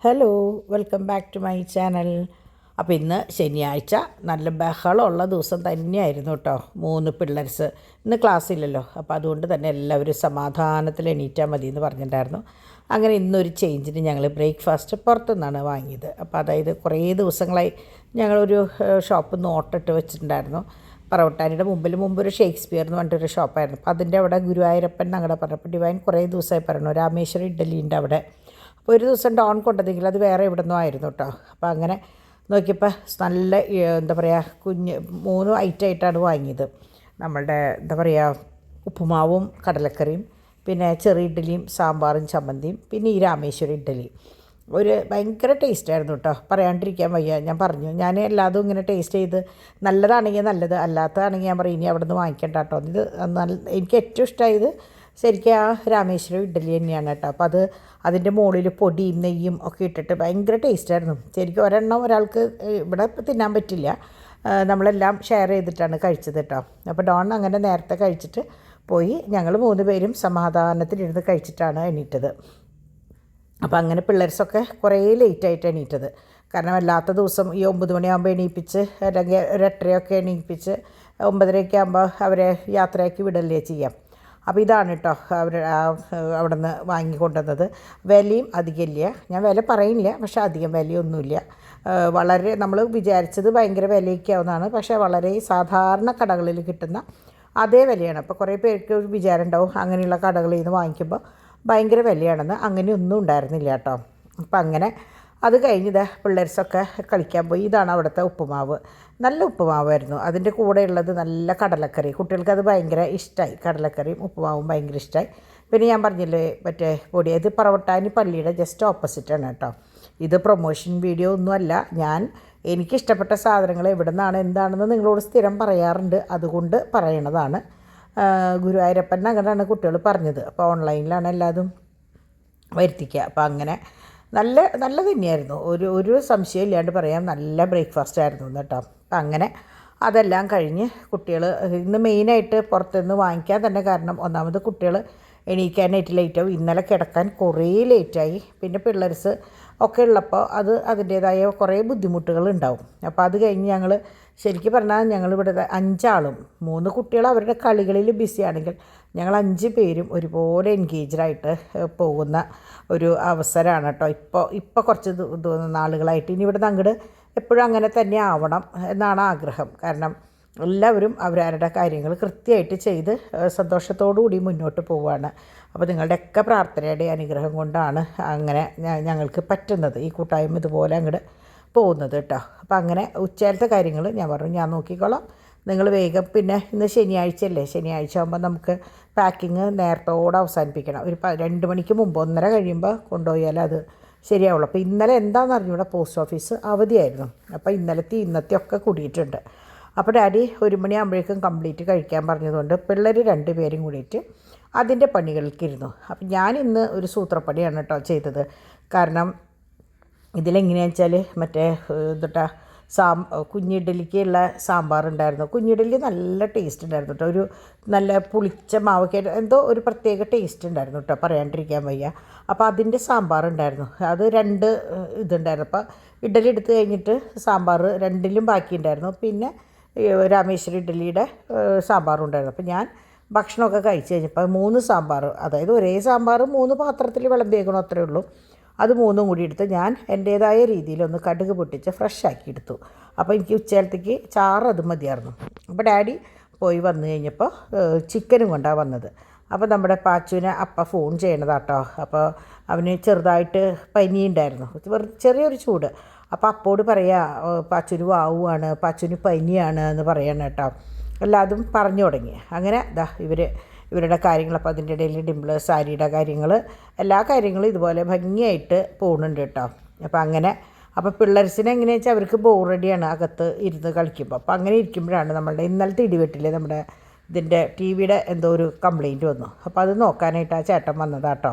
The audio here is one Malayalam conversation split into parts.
Hello, welcome back to my channel. അപ്പോൾ ഇന്ന് ശനിയാഴ്ച നല്ല ബഹളമുള്ള ദിവസം തന്നെയായിരുന്നു കേട്ടോ. 3 പിള്ളേർസ് ഇന്ന് ക്ലാസ് ഇല്ലല്ലോ, അപ്പോൾ അതുകൊണ്ട് തന്നെ എല്ലാവരും സമാധാനത്തിൽ എണീറ്റാൽ മതി എന്ന് പറഞ്ഞിട്ടുണ്ടായിരുന്നു. അങ്ങനെ ഇന്നൊരു ചേഞ്ചിന് ഞങ്ങൾ ബ്രേക്ക്ഫാസ്റ്റ് പുറത്തുനിന്നാണ് വാങ്ങിയത്. അപ്പോൾ അതായത് കുറേ ദിവസങ്ങളായി ഞങ്ങളൊരു ഷോപ്പ് നോട്ടിട്ട് വെച്ചിട്ടുണ്ടായിരുന്നു. പറവട്ടാനിയുടെ മുമ്പൊരു ഷേക്സ്പിയർ എന്ന് പറഞ്ഞിട്ടൊരു ഷോപ്പായിരുന്നു. അപ്പോൾ അതിൻ്റെ അവിടെ ഗുരുവായൂരപ്പൻ ഞങ്ങളുടെ പറഞ്ഞപ്പോൾ ഡിവൈൻ കുറേ ദിവസമായി പറഞ്ഞു രാമേശ്വരം ഇഡ്ഡലീൻ്റെ അവിടെ. അപ്പോൾ ഒരു ദിവസം ഡോൺ കൊണ്ടതെങ്കിൽ അത് വേറെ എവിടെ നിന്നോ ആയിരുന്നു കേട്ടോ. അപ്പോൾ അങ്ങനെ നോക്കിയപ്പോൾ നല്ല എന്താ പറയുക 3 ഐറ്റമായിട്ടാണ് വാങ്ങിയത്. നമ്മളുടെ എന്താ പറയുക ഉപ്പുമാവും കടലക്കറിയും, പിന്നെ ചെറിയ ഇഡ്ഡലിയും സാമ്പാറും ചമ്മന്തിയും, പിന്നെ ഈ രാമേശ്വരം ഇഡ്ഡലി. ഒരു ഭയങ്കര ടേസ്റ്റായിരുന്നു കേട്ടോ, പറയാണ്ടിരിക്കാൻ വയ്യ. ഞാൻ എല്ലാതും ഇങ്ങനെ ടേസ്റ്റ് ചെയ്ത് നല്ലതാണെങ്കിൽ നല്ലത്, അല്ലാത്തതാണെങ്കിൽ ഞാൻ പറയും ഇനി അവിടെ നിന്ന് വാങ്ങിക്കണ്ട കേട്ടോ. ഇത് എനിക്ക് ഏറ്റവും ഇഷ്ടമായത് ശരിക്കും ആ രാമേശ്വരം ഇഡ്ഡലി തന്നെയാണ് കേട്ടോ. അപ്പോൾ അതിൻ്റെ മുകളിൽ പൊടിയും നെയ്യും ഒക്കെ ഇട്ടിട്ട് ഭയങ്കര ടേസ്റ്റായിരുന്നു. ശരിക്കും ഒരെണ്ണം ഒരാൾക്ക് ഇവിടെ തിന്നാൻ പറ്റില്ല, നമ്മളെല്ലാം ഷെയർ ചെയ്തിട്ടാണ് കഴിച്ചത് കേട്ടോ. അപ്പോൾ ഡോൺ അങ്ങനെ നേരത്തെ കഴിച്ചിട്ട് പോയി. ഞങ്ങൾ 3 പേരും സമാധാനത്തിലിരുന്ന് കഴിച്ചിട്ടാണ് എണീറ്റത്. അപ്പോൾ അങ്ങനെ പിള്ളേർസൊക്കെ കുറേ ലേറ്റായിട്ട് എണീറ്റത്. കാരണം അല്ലാത്ത ദിവസം ഈ 9 മണിയാകുമ്പോൾ എണീപ്പിച്ച് അല്ലെങ്കിൽ ഒരു 8:30 എണീപ്പിച്ച് 9:30 ആകുമ്പോൾ അവരെ യാത്രയാക്കി വിടല്ലേ ചെയ്യാം. അപ്പോൾ ഇതാണ് കേട്ടോ അവിടെ നിന്ന് വാങ്ങിക്കൊണ്ടുവന്നത്. വിലയും അധികമില്ല, ഞാൻ വില പറയുന്നില്ല, പക്ഷേ അധികം വിലയൊന്നുമില്ല. വളരെ നമ്മൾ വിചാരിച്ചത് ഭയങ്കര വിലയൊക്കെ ആവുന്നതാണ്, പക്ഷേ വളരെ സാധാരണ കടകളിൽ കിട്ടുന്ന അതേ വിലയാണ്. അപ്പോൾ കുറേ പേർക്ക് ഒരു വിചാരം ഉണ്ടാവും അങ്ങനെയുള്ള കടകളിൽ നിന്ന് വാങ്ങിക്കുമ്പോൾ ഭയങ്കര വിലയാണെന്ന്. അങ്ങനെയൊന്നും ഉണ്ടായിരുന്നില്ല കേട്ടോ. അപ്പം അങ്ങനെ അത് കഴിഞ്ഞ് പിള്ളേർസൊക്കെ കളിക്കാൻ പോയി. ഇതാണ് അവിടുത്തെ ഉപ്പുമാവ്, നല്ല ഉപ്പുമാവായിരുന്നു. അതിൻ്റെ കൂടെയുള്ളത് നല്ല കടലക്കറി, കുട്ടികൾക്കത് ഭയങ്കര ഇഷ്ടമായി. കടലക്കറിയും ഉപ്പുമാവും ഭയങ്കര ഇഷ്ടമായി. പിന്നെ ഞാൻ പറഞ്ഞില്ലേ മറ്റേ പൊടി, ഇത് പറവട്ടാനി പള്ളിയുടെ ജസ്റ്റ് ഓപ്പോസിറ്റാണ് കേട്ടോ. ഇത് പ്രൊമോഷൻ വീഡിയോ ഒന്നുമല്ല, എനിക്കിഷ്ടപ്പെട്ട സാധനങ്ങൾ എവിടെ നിന്നാണ് എന്താണെന്ന് നിങ്ങളോട് സ്ഥിരം പറയാറുണ്ട്, അതുകൊണ്ട് പറയണതാണ്. ഗുരുവായൂരപ്പൻ അങ്ങനെയാണ് കുട്ടികൾ പറഞ്ഞത്. അപ്പോൾ ഓൺലൈനിലാണ് എല്ലാതും വരുത്തിക്കുക. അപ്പോൾ അങ്ങനെ നല്ല തന്നെയായിരുന്നു, ഒരു സംശയം ഇല്ലാണ്ട് പറയാം, നല്ല ബ്രേക്ക്ഫാസ്റ്റ് ആയിരുന്നു കേട്ടോ. അപ്പം അങ്ങനെ അതെല്ലാം കഴിഞ്ഞ് കുട്ടികൾ ഇന്ന് മെയിനായിട്ട് പുറത്തുനിന്ന് വാങ്ങിക്കാൻ തന്നെ കാരണം ഒന്നാമത് കുട്ടികൾ എണീക്കാനായിട്ട് ലേറ്റാവും. ഇന്നലെ കിടക്കാൻ കുറേ ലേറ്റായി. പിന്നെ പിള്ളേർസ് ഒക്കെ ഉള്ളപ്പോൾ അതിൻ്റേതായ കുറേ ബുദ്ധിമുട്ടുകൾ ഉണ്ടാവും. അപ്പോൾ അത് കഴിഞ്ഞ് ഞങ്ങൾ ശരിക്കും പറഞ്ഞാൽ ഞങ്ങളിവിടെ 5 ആളും 3 കുട്ടികൾ അവരുടെ കളികളിൽ ബിസിയാണെങ്കിൽ ഞങ്ങൾ 5 പേരും ഒരുപോലെ എൻഗേജ്ഡായിട്ട് പോകുന്ന ഒരു അവസരമാണ് കേട്ടോ. ഇപ്പോൾ കുറച്ച് നാളുകളായിട്ട് ഇനി ഇവിടെ അങ്ങോട്ട് എപ്പോഴും അങ്ങനെ തന്നെ ആവണം എന്നാണ് ആഗ്രഹം. കാരണം എല്ലാവരും അവരവരുടെ കാര്യങ്ങൾ കൃത്യമായിട്ട് ചെയ്ത് സന്തോഷത്തോടു കൂടി മുന്നോട്ട് പോവുകയാണ്. അപ്പോൾ നിങ്ങളുടെയൊക്കെ പ്രാർത്ഥനയുടെ അനുഗ്രഹം കൊണ്ടാണ് അങ്ങനെ ഞങ്ങൾക്ക് പറ്റുന്നത്, ഈ കൂട്ടായ്മ ഇതുപോലെ അങ്ങോട്ട് പോകുന്നത് കേട്ടോ. അപ്പോൾ അങ്ങനെ ഉച്ചയിലത്തെ കാര്യങ്ങൾ ഞാൻ പറഞ്ഞു ഞാൻ നോക്കിക്കോളാം, നിങ്ങൾ വേഗം. പിന്നെ ഇന്ന് ശനിയാഴ്ചയല്ലേ, ശനിയാഴ്ച ആകുമ്പോൾ നമുക്ക് പാക്കിങ് നേരത്തോടെ അവസാനിപ്പിക്കണം. ഒരു 2 മണിക്ക് മുമ്പ് 1:30 കഴിയുമ്പോൾ കൊണ്ടുപോയാൽ അത് ശരിയാവുള്ളൂ. അപ്പോൾ ഇന്നലെ എന്താണെന്ന് അറിഞ്ഞൂടെ, പോസ്റ്റ് ഓഫീസ് അവധിയായിരുന്നു. അപ്പോൾ ഇന്നത്തെ ഒക്കെ കൂടിയിട്ടുണ്ട്. അപ്പോൾ ഡാഡി 1 മണിയാകുമ്പോഴേക്കും കംപ്ലീറ്റ് കഴിക്കാൻ പറഞ്ഞതുകൊണ്ട് പിള്ളേർ 2 പേരും കൂടിയിട്ട് അതിൻ്റെ പണികൾക്കിരുന്നു. അപ്പം ഞാൻ ഇന്ന് ഒരു സൂത്രപ്പണിയാണ് കേട്ടോ ചെയ്തത്. കാരണം ഇതിലെങ്ങനെയാണെന്ന് വെച്ചാൽ മറ്റേ കുഞ്ഞിഡലിക്കുള്ള സാമ്പാറുണ്ടായിരുന്നു. കുഞ്ഞിഡലി നല്ല ടേസ്റ്റ് ഉണ്ടായിരുന്നു കേട്ടോ, ഒരു നല്ല പുളിച്ച മാവൊക്കെ എന്തോ ഒരു പ്രത്യേക ടേസ്റ്റ് ഉണ്ടായിരുന്നു കേട്ടോ, പറയാണ്ടിരിക്കാൻ വയ്യ. അപ്പോൾ അതിൻ്റെ സാമ്പാറുണ്ടായിരുന്നു, അത് 2 ഇതുണ്ടായിരുന്നു. അപ്പോൾ ഇഡ്ഡലി എടുത്ത് കഴിഞ്ഞിട്ട് സാമ്പാർ 2ലും ബാക്കിയുണ്ടായിരുന്നു. പിന്നെ രാമേശ്വരം ഇഡ്ഡലിയുടെ സാമ്പാറും ഉണ്ടായിരുന്നു. അപ്പോൾ ഞാൻ ഭക്ഷണമൊക്കെ കഴിച്ച് കഴിഞ്ഞപ്പോൾ 3 സാമ്പാർ, അതായത് ഒരേ സാമ്പാർ 3 പാത്രത്തിൽ വിളമ്പിയേക്കണം, അത്രയേ ഉള്ളൂ. അത് 3ഉം കൂടി എടുത്ത് ഞാൻ എൻ്റേതായ രീതിയിലൊന്ന് കടുക് പൊട്ടിച്ച് ഫ്രഷാക്കി എടുത്തു. അപ്പോൾ എനിക്ക് ഉച്ചയിലത്തേക്ക് ചാറ് അത് മതിയായിരുന്നു. അപ്പോൾ ഡാഡി പോയി വന്നു കഴിഞ്ഞപ്പോൾ ചിക്കനും കൊണ്ടാണ് വന്നത്. അപ്പോൾ നമ്മുടെ പാച്ചുവിനെ ഫോൺ ചെയ്യണതാട്ടോ. അപ്പോൾ അവന് ചെറുതായിട്ട് പനിയുണ്ടായിരുന്നു, ചെറിയൊരു ചൂട്. അപ്പോൾ അപ്പോട് പറയാ പാച്ചുന് വാവുകയാണ്, പാച്ചുന് പനിയാണ് എന്ന് പറയണം കേട്ടോ. എല്ലാതും പറഞ്ഞു തുടങ്ങി. അങ്ങനെ ഇവരുടെ കാര്യങ്ങൾ, അപ്പോൾ അതിൻ്റെ ഇടയിൽ ഡിംപിൾ സാരിയുടെ കാര്യങ്ങൾ, എല്ലാ കാര്യങ്ങളും ഇതുപോലെ ഭംഗിയായിട്ട് പോകുന്നുണ്ട് കേട്ടോ. അപ്പോൾ പിള്ളേർസിനെ എങ്ങനെയാണെന്ന് വെച്ചാൽ അവർക്ക് ബോറടിയാണ് അകത്ത് ഇരുന്ന് കളിക്കുമ്പോൾ. അപ്പോൾ അങ്ങനെ ഇരിക്കുമ്പോഴാണ് നമ്മളുടെ ഇന്നലത്തെ ഇടിവെട്ടിൽ നമ്മുടെ ഇതിൻ്റെ ടിവിയുടെ എന്തോ ഒരു കംപ്ലയിൻറ്റ് വന്നു. അപ്പോൾ അത് നോക്കാനായിട്ട് ആ ചേട്ടൻ വന്നതാട്ടോ.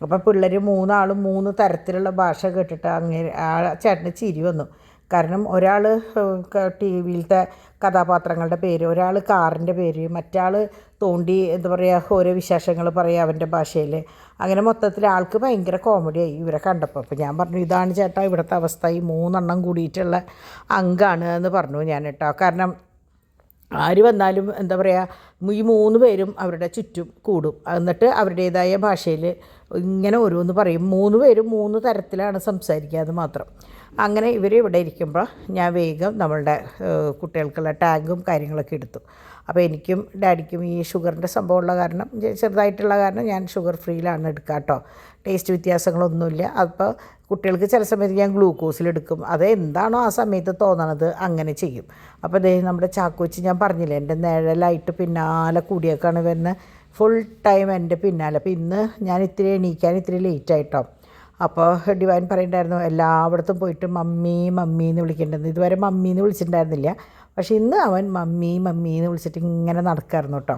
അപ്പോൾ പിള്ളേർ 3 ആളും 3 തരത്തിലുള്ള ഭാഷ കേട്ടിട്ട് അങ്ങനെ ആ ചേട്ടന് ചിരി വന്നു. കാരണം ഒരാൾ ടി വിയിലത്തെ കഥാപാത്രങ്ങളുടെ പേര്, ഒരാൾ കാറിൻ്റെ പേര്, മറ്റാൾ തോണ്ടി എന്താ പറയുക ഓരോ വിശേഷങ്ങൾ പറയുക അവൻ്റെ ഭാഷയിൽ. അങ്ങനെ മൊത്തത്തിൽ ആൾക്ക് ഭയങ്കര കോമഡിയായി ഇവരെ കണ്ടപ്പോൾ. അപ്പോൾ ഞാൻ പറഞ്ഞു, ഇതാണ് ചേട്ടാ ഇവിടുത്തെ അവസ്ഥ, ഈ 3 എണ്ണം കൂടിയിട്ടുള്ള അംഗമാണ് എന്ന് പറഞ്ഞു ഞാൻ കേട്ടോ. കാരണം ആര് വന്നാലും എന്താ പറയുക ഈ 3 പേരും അവരുടെ ചുറ്റും കൂടും, എന്നിട്ട് അവരുടേതായ ഭാഷയിൽ ഇങ്ങനെ ഓരോന്ന് പറയും. 3 പേരും 3 തരത്തിലാണ് സംസാരിക്കുക, അത് മാത്രം. അങ്ങനെ ഇവർ ഇവിടെ ഇരിക്കുമ്പോൾ ഞാൻ വേഗം നമ്മളുടെ കുട്ടികൾക്കുള്ള ടാങ്കും കാര്യങ്ങളൊക്കെ എടുത്തു. അപ്പോൾ എനിക്കും ഡാഡിക്കും ഈ ഷുഗറിൻ്റെ സംഭവമുള്ള കാരണം, ചെറുതായിട്ടുള്ള കാരണം ഞാൻ ഷുഗർ ഫ്രീയിലാണ് എടുക്കുക കേട്ടോ. ടേസ്റ്റ് വ്യത്യാസങ്ങളൊന്നുമില്ല. അപ്പോൾ കുട്ടികൾക്ക് ചില സമയത്ത് ഞാൻ ഗ്ലൂക്കോസിലെടുക്കും. അത് എന്താണോ ആ സമയത്ത് തോന്നണത് അങ്ങനെ ചെയ്യും. അപ്പോൾ ദേ നമ്മുടെ ചാക്കോച്ചി ഞാൻ പറഞ്ഞില്ലേ, എൻ്റെ നിഴലായിട്ട് പിന്നാലെ കൂടിയേക്കാണ് വരുന്നത്, ഫുൾ ടൈം എൻ്റെ പിന്നാലെ. അപ്പോൾ ഇന്ന് ഞാൻ ഇത്തിരി എണീക്കാൻ ഇത്തിരി ലേറ്റായിട്ടോ. അപ്പോൾ ഡിവൈൻ പറയുന്നുണ്ടായിരുന്നു എല്ലായിടത്തും പോയിട്ട് മമ്മി മമ്മി എന്ന് വിളിക്കേണ്ടത്. ഇതുവരെ മമ്മി എന്ന് വിളിച്ചിട്ടുണ്ടായിരുന്നില്ല, പക്ഷേ ഇന്ന് അവൻ മമ്മി മമ്മി എന്ന് വിളിച്ചിട്ട് ഇങ്ങനെ നടക്കായിരുന്നു കേട്ടോ.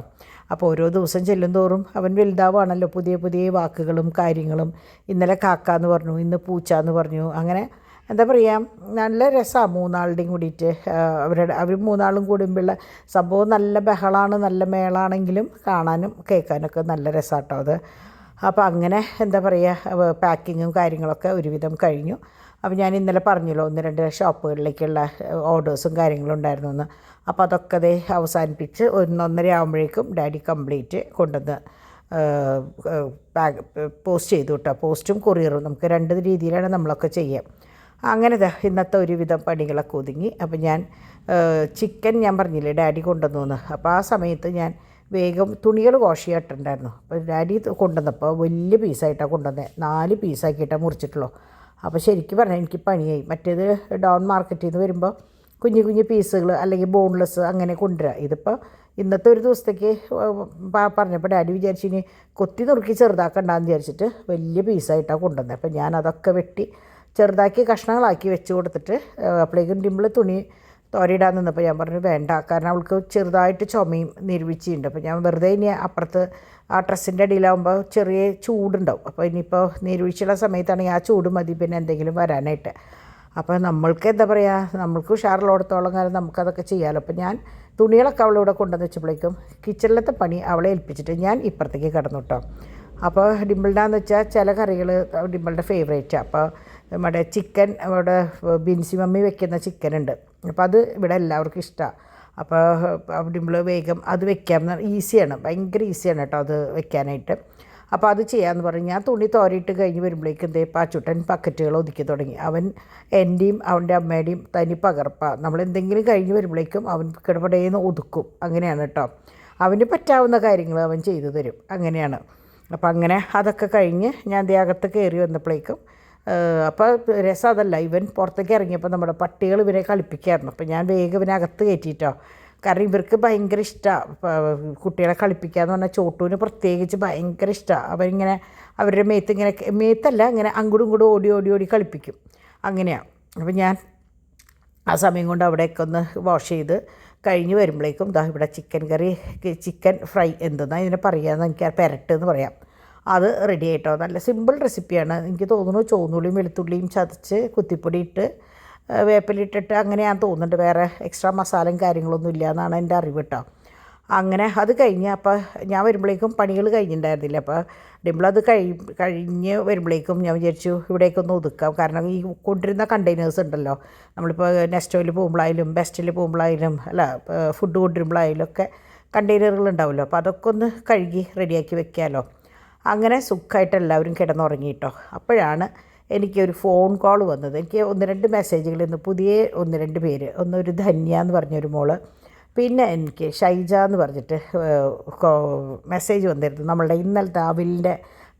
അപ്പോൾ ഓരോ ദിവസം ചെല്ലും തോറും അവൻ വലുതാവുകയാണല്ലോ, പുതിയ പുതിയ വാക്കുകളും കാര്യങ്ങളും. ഇന്നലെ കാക്ക എന്ന് പറഞ്ഞു, ഇന്ന് പൂച്ച എന്ന് പറഞ്ഞു. അങ്ങനെ എന്താ പറയുക, നല്ല രസമാണ് 3 ആളുടെയും കൂടിയിട്ട്. അവർ 3 ആളും കൂടുമ്പോഴുള്ള സംഭവം നല്ല ബഹളമാണ്, നല്ല മേളാണെങ്കിലും കാണാനും കേൾക്കാനൊക്കെ നല്ല രസമാട്ടോ അത്. അപ്പോൾ അങ്ങനെ എന്താ പറയുക പാക്കിങ്ങും കാര്യങ്ങളൊക്കെ ഒരുവിധം കഴിഞ്ഞു. അപ്പോൾ ഞാൻ ഇന്നലെ പറഞ്ഞല്ലോ 1-2 ഷോപ്പുകളിലേക്കുള്ള ഓർഡേഴ്സും കാര്യങ്ങളും ഉണ്ടായിരുന്നു എന്ന്. അപ്പോൾ അതൊക്കെ അതേ അവസാനിപ്പിച്ച് 1-1:30 ആകുമ്പോഴേക്കും ഡാഡി കംപ്ലീറ്റ് കൊണ്ടുവന്ന് പോസ്റ്റ് ചെയ്തു കേട്ടോ. പോസ്റ്റും കൊറിയറും നമുക്ക് 2 രീതിയിലാണ് നമ്മളൊക്കെ ചെയ്യുക. അങ്ങനെ ഇന്നത്തെ ഒരുവിധം പണികളൊക്കെ ഒതുങ്ങി. അപ്പോൾ ഞാൻ ചിക്കൻ ഞാൻ പറഞ്ഞില്ലേ ഡാഡി കൊണ്ടുവന്നു എന്ന്. അപ്പോൾ ആ സമയത്ത് ഞാൻ വേഗം തുണികൾ വാഷ് ചെയ്യാട്ടുണ്ടായിരുന്നു. അപ്പോൾ ഡാഡി കൊണ്ടുവന്നപ്പോൾ വലിയ പീസായിട്ടാണ് കൊണ്ടുവന്നത്, 4 പീസാക്കിയിട്ടാണ് മുറിച്ചിട്ടുള്ളൂ. അപ്പോൾ ശരിക്കും പറഞ്ഞാൽ എനിക്ക് പണിയായി. മറ്റേത് ഡൗൺ മാർക്കറ്റിൽ നിന്ന് വരുമ്പോൾ കുഞ്ഞു കുഞ്ഞു പീസുകൾ അല്ലെങ്കിൽ ബോൺലെസ് അങ്ങനെ കൊണ്ടുവരിക. ഇതിപ്പോൾ ഇന്നത്തെ ഒരു ദിവസത്തേക്ക് പറഞ്ഞപ്പോൾ ഡാഡി വിചാരിച്ചു ഇനി കൊത്തി നുറുക്കി ചെറുതാക്കണ്ടെന്ന് വിചാരിച്ചിട്ട് വലിയ പീസായിട്ടാണ് കൊണ്ടുവന്നത്. അപ്പോൾ ഞാൻ അതൊക്കെ വെട്ടി ചെറുതാക്കി കഷ്ണങ്ങളാക്കി വെച്ച് കൊടുത്തിട്ട് അപ്പോഴേക്കും ഡിമ്പിൾ തുണി തോരയിടാൻ നിന്നപ്പോൾ ഞാൻ പറഞ്ഞു വേണ്ട, കാരണം അവൾക്ക് ചെറുതായിട്ട് ചുമയും നീർവീഴ്ചയുണ്ട്. അപ്പോൾ ഞാൻ വെറുതെ ഇനി അപ്പുറത്ത് ആ ഡ്രസ്സിൻ്റെ അടിയിലാകുമ്പോൾ ചെറിയ ചൂടുണ്ടാവും. അപ്പോൾ ഇനിയിപ്പോൾ നീർവീഴ്ചയുള്ള സമയത്താണെങ്കിൽ ആ ചൂട് മതി പിന്നെ എന്തെങ്കിലും വരാനായിട്ട്. അപ്പോൾ നമ്മൾക്ക് എന്താ പറയുക, നമ്മൾക്ക് ഉഷാറുള്ളിടത്തോളം കാലം നമുക്കതൊക്കെ ചെയ്യാമല്ലോ. അപ്പോൾ ഞാൻ തുണികളൊക്കെ അവളിവിടെ കൊണ്ടുവന്ന് വെച്ചപ്പോഴേക്കും കിച്ചണിലത്തെ പണി അവളെ ഏൽപ്പിച്ചിട്ട് ഞാൻ ഇപ്പുറത്തേക്ക് കിടന്നു കേട്ടോ. അപ്പോൾ ഡിമ്പിളുടെന്ന് വെച്ചാൽ ചില കറികൾ ഡിമ്പിളുടെ ഫേവറേറ്റാണ്. അപ്പോൾ നമ്മുടെ ചിക്കൻ ഇവിടെ ബിൻസി മമ്മി വെക്കുന്ന ചിക്കനുണ്ട്. അപ്പോൾ അത് ഇവിടെ എല്ലാവർക്കും ഇഷ്ടമാണ്. അപ്പോൾ ഡിമ്പിൾ വേഗം അത് വെക്കാം, ഈസിയാണ്, ഭയങ്കര ഈസിയാണ് കേട്ടോ അത് വെക്കാനായിട്ട്. അപ്പോൾ അത് ചെയ്യാമെന്ന് പറഞ്ഞ് ഞാൻ തുണി തോരയിട്ട് കഴിഞ്ഞ് വരുമ്പോഴേക്കും എന്തേ പാച്ചുട്ടൻ പക്കറ്റുകൾ ഒതുക്കി തുടങ്ങി. അവൻ എൻ്റെയും അവൻ്റെ അമ്മയുടെയും തനി പകർപ്പാണ്. നമ്മളെന്തെങ്കിലും കഴിഞ്ഞ് വരുമ്പോഴേക്കും അവൻ കിടപടേന്ന് ഒതുക്കും. അങ്ങനെയാണ് കേട്ടോ, അവന് പറ്റാവുന്ന കാര്യങ്ങൾ അവൻ ചെയ്തു തരും, അങ്ങനെയാണ്. അപ്പോൾ അങ്ങനെ അതൊക്കെ കഴിഞ്ഞ് ഞാൻ അകത്ത് കയറി വന്നപ്പോഴേക്കും അപ്പോൾ രസം അതല്ല, ഇവൻ പുറത്തേക്ക് ഇറങ്ങിയപ്പോൾ നമ്മുടെ പട്ടികൾ ഇവരെ കളിപ്പിക്കായിരുന്നു. അപ്പോൾ ഞാൻ വേഗം ഇവനെ അകത്ത് കയറ്റിയിട്ടോ. കാരണം ഇവർക്ക് ഭയങ്കര ഇഷ്ടമാണ് കുട്ടികളെ കളിപ്പിക്കുക എന്ന് പറഞ്ഞാൽ. ചോട്ടൂന് പ്രത്യേകിച്ച് ഭയങ്കര ഇഷ്ടമാണ്. അവരിങ്ങനെ അവരുടെ മേത്തല്ല ഇങ്ങനെ അങ്ങോട്ടും ഇങ്ങോട്ടും ഓടി ഓടി ഓടി കളിപ്പിക്കും, അങ്ങനെയാണ്. അപ്പോൾ ഞാൻ ആ സമയം കൊണ്ട് അവിടെയൊക്കെ ഒന്ന് വാഷ് ചെയ്ത് കഴിഞ്ഞ് വരുമ്പോഴേക്കും ഇവിടെ ചിക്കൻ കറി, ചിക്കൻ ഫ്രൈ എന്തെന്നാണ് ഇതിനെ പറയുകയെന്ന് എനിക്ക് പെരട്ട് എന്ന് പറയാം, അത് റെഡി ആയിട്ടോ. നല്ല സിമ്പിൾ റെസിപ്പിയാണ്. എനിക്ക് തോന്നുന്നു ചുവന്നുള്ളിയും വെളുത്തുള്ളിയും ചതച്ച് കുത്തിപ്പൊടി ഇട്ട് വേപ്പിലിട്ടിട്ട് അങ്ങനെയാണെന്ന് തോന്നുന്നുണ്ട്. വേറെ എക്സ്ട്രാ മസാലയും കാര്യങ്ങളൊന്നും ഇല്ല എന്നാണ് എൻ്റെ അറിവ് കേട്ടോ. അങ്ങനെ അത് കഴിഞ്ഞ് അപ്പോൾ ഞാൻ വരുമ്പോഴേക്കും പണികൾ കഴിഞ്ഞിട്ടുണ്ടായിരുന്നില്ല. അപ്പോൾ ഡിമ്പിൾ അത് കഴിഞ്ഞ് വരുമ്പോഴേക്കും ഞാൻ വിചാരിച്ചു ഇവിടേക്കൊന്ന് ഒതുക്കാം. കാരണം ഈ കൊണ്ടിരുന്ന കണ്ടെയ്നേഴ്സ് ഉണ്ടല്ലോ, നമ്മളിപ്പോൾ നെസ്റ്റോയിൽ പോകുമ്പോഴായാലും ബെസ്റ്റിൽ പോകുമ്പോഴായാലും അല്ല ഫുഡ് കൊണ്ടുവരുമ്പോഴായാലും ഒക്കെ കണ്ടെയ്നറുകൾ ഉണ്ടാവുമല്ലോ. അപ്പോൾ അതൊക്കെ ഒന്ന് കഴുകി റെഡിയാക്കി വെക്കാമല്ലോ. അങ്ങനെ സുഖമായിട്ട് എല്ലാവരും കിടന്നുറങ്ങി കേട്ടോ. അപ്പോഴാണ് എനിക്കൊരു ഫോൺ കോൾ വന്നത്. എനിക്ക് 1-2 മെസ്സേജുകൾ ഇന്ന് പുതിയ 1-2 പേര്, ഒന്നൊരു ധന്യ എന്ന് പറഞ്ഞൊരു മോള്, പിന്നെ എനിക്ക് ഷൈജ എന്ന് പറഞ്ഞിട്ട് മെസ്സേജ് വന്നിരുന്നു. നമ്മളുടെ ഇന്നലത്തെ അവിലിൻ്റെ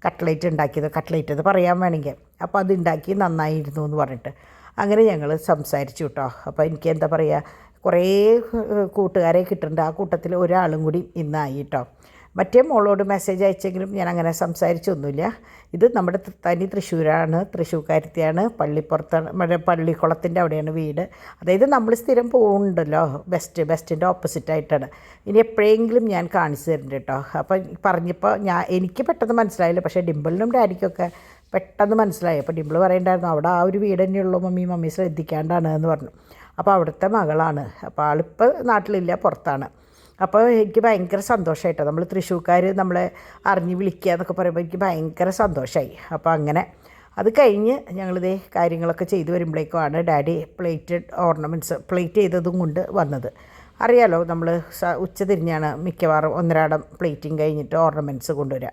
കട്ട്ലേറ്റ് അത് പറയാൻ വേണമെങ്കിൽ. അപ്പോൾ അത് ഉണ്ടാക്കി നന്നായിരുന്നു എന്ന് പറഞ്ഞിട്ട് അങ്ങനെ ഞങ്ങൾ സംസാരിച്ചു കേട്ടോ. അപ്പോൾ എനിക്ക് എന്താ പറയുക, കുറേ കൂട്ടുകാരെ കിട്ടുന്നുണ്ട്. ആ കൂട്ടത്തിൽ ഒരാളും കൂടി ഇന്നായി കേട്ടോ. മറ്റേ മോളോട് മെസ്സേജ് അയച്ചെങ്കിലും ഞാൻ അങ്ങനെ സംസാരിച്ചൊന്നുമില്ല. ഇത് നമ്മുടെ തനി തൃശ്ശൂരാണ്, തൃശ്ശൂർക്കാരത്തിയാണ്, പള്ളിപ്പുറത്താണ്, മറ്റേ പള്ളിക്കുളത്തിൻ്റെ അവിടെയാണ് വീട്. അതായത് നമ്മൾ സ്ഥിരം പോകുന്നുണ്ടല്ലോ ബെസ്റ്റിൻ്റെ ഓപ്പോസിറ്റായിട്ടാണ്. ഇനി എപ്പോഴെങ്കിലും ഞാൻ കാണിച്ചു തരുന്നുണ്ട് കേട്ടോ. അപ്പോൾ പറഞ്ഞപ്പോൾ എനിക്ക് പെട്ടെന്ന് മനസ്സിലായില്ല, പക്ഷേ ഡിമ്പിളിനും ഡാഡിക്കൊക്കെ പെട്ടെന്ന് മനസ്സിലായി. അപ്പോൾ ഡിംപിൾ പറയണ്ടായിരുന്നു അവിടെ ആ ഒരു വീട് തന്നെയുള്ളൂ മമ്മി ശ്രദ്ധിക്കാണ്ടാണ് എന്ന് പറഞ്ഞു. അപ്പോൾ അവിടുത്തെ മകളാണ്. അപ്പോൾ ആളിപ്പോൾ നാട്ടിലില്ല, പുറത്താണ്. അപ്പോൾ എനിക്ക് ഭയങ്കര സന്തോഷമായിട്ടോ. നമ്മൾ തൃശ്ശൂർക്കാർ നമ്മളെ അറിഞ്ഞ് വിളിക്കുക എന്നൊക്കെ പറയുമ്പോൾ എനിക്ക് ഭയങ്കര സന്തോഷമായി. അപ്പോൾ അങ്ങനെ അത് കഴിഞ്ഞ് ഞങ്ങളിതേ കാര്യങ്ങളൊക്കെ ചെയ്തു വരുമ്പോഴേക്കുമാണ് ഡാഡി പ്ലേറ്റ് ചെയ്തതും കൊണ്ട് വന്നത്. അറിയാലോ, നമ്മൾ ഉച്ച തിരിഞ്ഞാണ് മിക്കവാറും ഒന്നരാടം പ്ലേറ്റിങ് കഴിഞ്ഞിട്ട് ഓർണമെൻറ്റ്സ് കൊണ്ടുവരിക.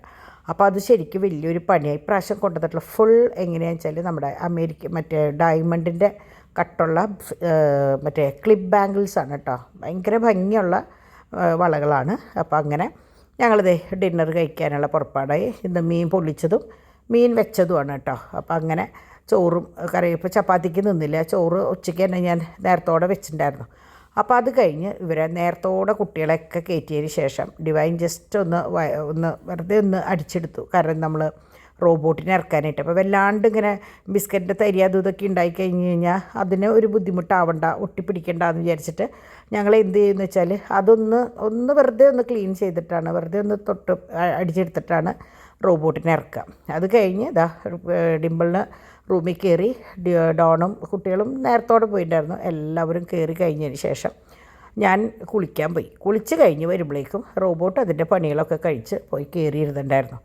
അപ്പോൾ അത് ശരിക്കും വലിയൊരു പണിയായി. ഇപ്രാവശ്യം കൊണ്ടുവന്നിട്ടുള്ള ഫുൾ എങ്ങനെയാണെന്ന് വെച്ചാൽ നമ്മുടെ മറ്റേ ഡയമണ്ടിൻ്റെ കട്ടുള്ള മറ്റേ ക്ലിപ്പ് ബാംഗിൾസാണ് കേട്ടോ. ഭയങ്കര ഭംഗിയുള്ള വളകളാണ്. അപ്പോൾ അങ്ങനെ ഞങ്ങളിതേ ഡിന്നർ കഴിക്കാനുള്ള പുറപ്പാടായി. ഇന്ന് മീൻ പൊള്ളിച്ചതും മീൻ വെച്ചതുമാണ് കേട്ടോ. അപ്പോൾ അങ്ങനെ ചോറും കറിയും. ഇപ്പോൾ ചപ്പാത്തിക്ക് നിന്നില്ല, ചോറ് ഉച്ചയ്ക്ക് തന്നെ ഞാൻ നേരത്തോടെ വെച്ചിട്ടുണ്ടായിരുന്നു. അപ്പോൾ അത് കഴിഞ്ഞ് ഇവരെ നേരത്തോടെ കുട്ടികളെയൊക്കെ കയറ്റിയതിന് ശേഷം ഡിവൈൻ ജസ്റ്റ് ഒന്ന് വെറുതെ ഒന്ന് അടിച്ചെടുത്തു. കാരണം നമ്മൾ റോബോട്ടിനെ ഇറക്കാനായിട്ട്. അപ്പോൾ വല്ലാണ്ട് ഇങ്ങനെ ബിസ്ക്കറ്റിൻ്റെ തരി അതും ഇതൊക്കെ ഉണ്ടായിക്കഴിഞ്ഞ് കഴിഞ്ഞാൽ അതിന് ഒരു ബുദ്ധിമുട്ടാവണ്ട, ഒട്ടിപ്പിടിക്കണ്ടെന്ന് വിചാരിച്ചിട്ട് ഞങ്ങൾ എന്ത് ചെയ്യുമെന്ന് വെച്ചാൽ അതൊന്ന് വെറുതെ ഒന്ന് ക്ലീൻ ചെയ്തിട്ടാണ്, വെറുതെ ഒന്ന് അടിച്ചെടുത്തിട്ടാണ് റോബോട്ടിനെ ഇറക്കുക. അത് കഴിഞ്ഞ് ഡിംപിളിന് റൂമിൽ കയറി ഡോണും കുട്ടികളും നേരത്തോടെ പോയിട്ടുണ്ടായിരുന്നു. എല്ലാവരും കയറി കഴിഞ്ഞതിന് ശേഷം ഞാൻ കുളിക്കാൻ പോയി. കുളിച്ച് കഴിഞ്ഞ് വരുമ്പോഴേക്കും റോബോട്ട് അതിൻ്റെ പണികളൊക്കെ കഴിച്ച് പോയി കയറിയിരുന്നുണ്ടായിരുന്നു.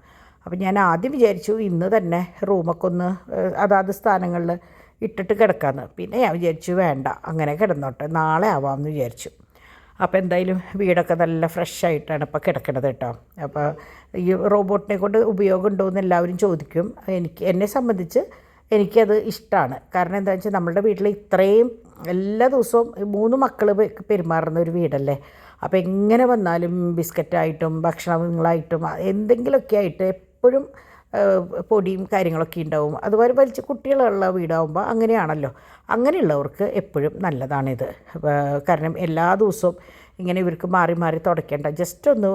അപ്പോൾ ഞാൻ ആദ്യം വിചാരിച്ചു ഇന്ന് തന്നെ റൂമൊക്കെ ഒന്ന് അതാത് സ്ഥാനങ്ങളിൽ ഇട്ടിട്ട് കിടക്കാമെന്ന്. പിന്നെ ഞാൻ വിചാരിച്ചു വേണ്ട, അങ്ങനെ കിടന്നോട്ടെ, നാളെ ആവാമെന്ന് വിചാരിച്ചു. അപ്പോൾ എന്തായാലും വീടൊക്കെ നല്ല ഫ്രഷായിട്ടാണ് ഇപ്പോൾ കിടക്കണത് കേട്ടോ. അപ്പോൾ ഈ റോബോട്ടിനെ കൊണ്ട് ഉപയോഗം ഉണ്ടോയെന്ന് എല്ലാവരും ചോദിക്കും. എന്നെ സംബന്ധിച്ച് എനിക്കത് ഇഷ്ടമാണ്. കാരണം എന്താണെന്ന് വെച്ചാൽ നമ്മളുടെ വീട്ടിൽ ഇത്രയും എല്ലാ ദിവസവും 3 മക്കൾ പെരുമാറുന്ന ഒരു വീടല്ലേ. അപ്പോൾ എങ്ങനെ വന്നാലും ബിസ്ക്കറ്റായിട്ടും ഭക്ഷണങ്ങളായിട്ടും എന്തെങ്കിലുമൊക്കെ ആയിട്ട് എപ്പോഴും പൊടിയും കാര്യങ്ങളൊക്കെ ഉണ്ടാവും. അതുപോലെ വലിച്ച് കുട്ടികളുള്ള വീടാകുമ്പോൾ അങ്ങനെയാണല്ലോ. അങ്ങനെയുള്ളവർക്ക് എപ്പോഴും നല്ലതാണിത്. കാരണം എല്ലാ ദിവസവും ഇങ്ങനെ ഇവർക്ക് മാറി മാറി തുടയ്ക്കേണ്ട, ജസ്റ്റ് ഒന്ന്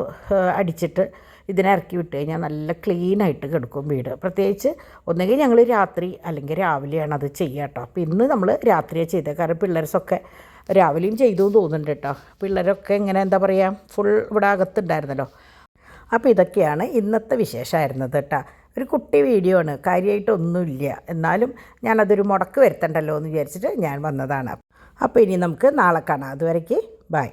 അടിച്ചിട്ട് ഇതിനെ ഇറക്കി വിട്ട് കഴിഞ്ഞാൽ നല്ല ക്ലീനായിട്ട് കിടക്കും വീട്. പ്രത്യേകിച്ച് ഒന്നുകിൽ ഞങ്ങൾ രാത്രി അല്ലെങ്കിൽ രാവിലെയാണ് അത് ചെയ്യുക കേട്ടോ. അപ്പോൾ ഇന്ന് നമ്മൾ രാത്രിയാണ് ചെയ്തത്. കാരണം പിള്ളേർസൊക്കെ രാവിലെയും ചെയ്തു തോന്നുന്നുണ്ട് കേട്ടോ. പിള്ളേരൊക്കെ ഇങ്ങനെ എന്താ പറയുക ഫുൾ ഇവിടെ അകത്തുണ്ടായിരുന്നല്ലോ. അപ്പോൾ ഇതൊക്കെയാണ് ഇന്നത്തെ വിശേഷമായിരുന്നത് കേട്ടോ. ഒരു കുട്ടി വീഡിയോ ആണ്, കാര്യമായിട്ടൊന്നുമില്ല. എന്നാലും ഞാനതൊരു മുടക്ക് വരുത്തണ്ടല്ലോ എന്ന് വിചാരിച്ചിട്ട് ഞാൻ വന്നതാണ്. അപ്പോൾ ഇനി നമുക്ക് നാളെ കാണാം. അതുവരേക്ക് ബൈ.